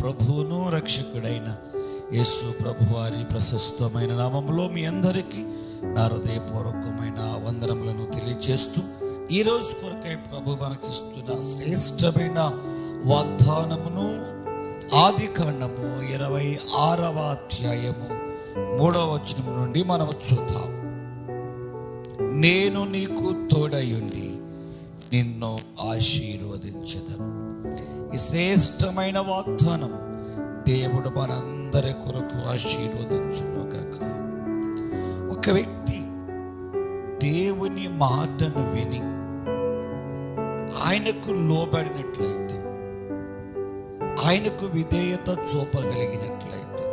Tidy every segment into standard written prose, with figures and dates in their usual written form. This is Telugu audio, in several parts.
ప్రభువును రక్షకుడైన యేసు ప్రభువారి ప్రశస్తమైన నామములో మీ అందరికీ నా హృదయపూర్వకమైన వందనములను తెలియజేస్తూ ఈరోజు కొరకై ప్రభు మనకిస్తున్న శ్రేష్టమైన వాగ్దానమును ఆదికాండము 26వ అధ్యాయము 3వ వచనం నుండి మనం చూద్దాం. నేను నీకు తోడయుండి నిన్ను ఆశీర్వదించెదను. ఈ శ్రేష్టమైన వాగ్దానం దేవుడు మనందరి కొరకు ఆశీర్వదించునుగాక. ఒక వ్యక్తి దేవుని మాటను విని ఆయనకు లోబడినట్లయితే, ఆయనకు విధేయత చూపగలిగినట్లయితే,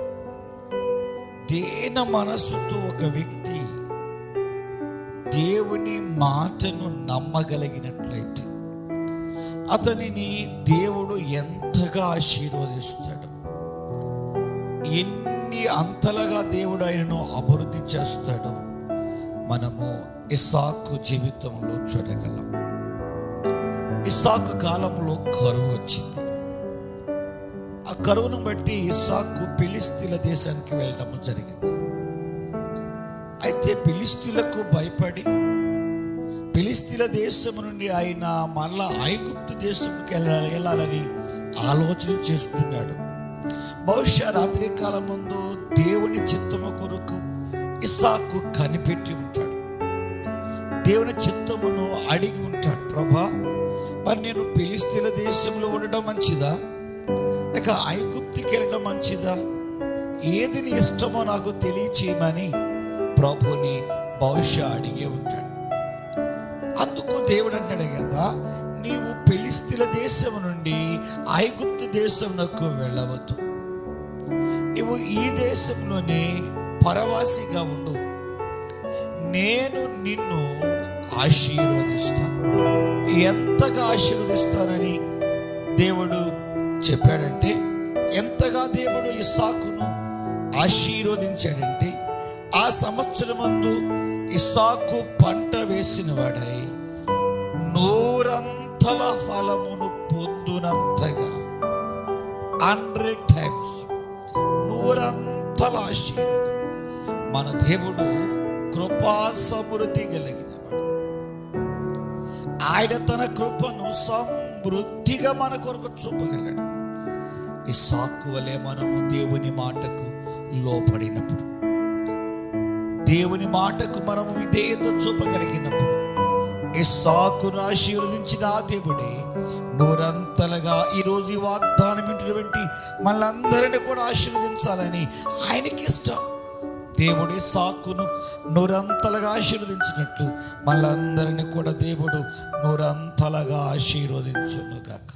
దీన మనసుతో ఒక వ్యక్తి దేవుని మాటను నమ్మగలిగినట్లయితే అతనిని దేవుడు ఎంతగా ఆశీర్వదిస్తాడు, ఎన్ని అంతలుగా దేవుడు ఆయనను అభివృద్ధి చేస్తాడో మనము ఇస్సాకు జీవితంలో చూడగలం. ఇస్సాకు కాలంలో కరువు వచ్చింది. ఆ కరువును బట్టి ఇస్సాకు ఫిలిస్తీన్ల దేశానికి వెళ్ళడం జరిగింది. అయితే ఫిలిస్తీన్లకు భయపడి ఫిలిస్తీన్ల దేశం నుండి ఆయన మళ్ళా ఐగుప్తు దేశంకి వెళ్ళాలని ఆలోచన చేస్తున్నాడు. బహుశా రాత్రి కాలం ముందు దేవుని చిత్తము కొరకు ఇస్సాకు కనిపెట్టి ఉంటాడు. దేవుని చిత్తమును అడిగి ఉంటాడు, ప్రభా మరి నేను ఫిలిస్తీన్ల దేశంలో ఉండడం మంచిదా లేక ఐగుప్తుకి వెళ్ళడం మంచిదా, ఏది నీ ఇష్టమో నాకు తెలియచేయమని ప్రభుని బహుశా అడిగే ఉంటాడు. అందుకు దేవుడు అంటాడు కదా, నీవు ఫిలిస్తీన్ల దేశం నుండి ఐగుప్తు దేశంలోకి వెళ్ళవద్దు, నీవు ఈ దేశంలోనే పరవాసిగా ఉండు, నేను నిన్ను ఆశీర్వదిస్తాను. ఎంతగా ఆశీర్వదిస్తానని దేవుడు చెప్పాడంటే, ఎంతగా దేవుడు ఇస్సాకును ఆశీర్వదించాడంటే, ఆ సంవత్సరం ముందు ఇస్సాకు పంట వేసిన వాడై 100 ఫలమును పొందునంతగా 100 times 100 ఆశీర్వాదం. మన దేవుడు కృపా సమృద్ధి కలిగినవాడు. ఆయన తన కృపను సమృద్ధిగా మన కొరకు చూపగలడు. ఇస్సాకు వలె మనము దేవుని మాటకు లోపడినప్పుడు, దేవుని మాటకు మనము విధేయత చూపగలిగినప్పుడు, ఇస్సాకును ఆశీర్వదించిన ఆ దేవుడే 100 ఈరోజు ఈ వాగ్దానం వింటున్నటువంటి మనందరినీ కూడా ఆశీర్వదించాలని ఆయనకి ఇష్టం. దేవుడు ఇస్సాకును 100 ఆశీర్వదించినట్లు మనందరినీ కూడా దేవుడు 100 ఆశీర్వదించునుగాక.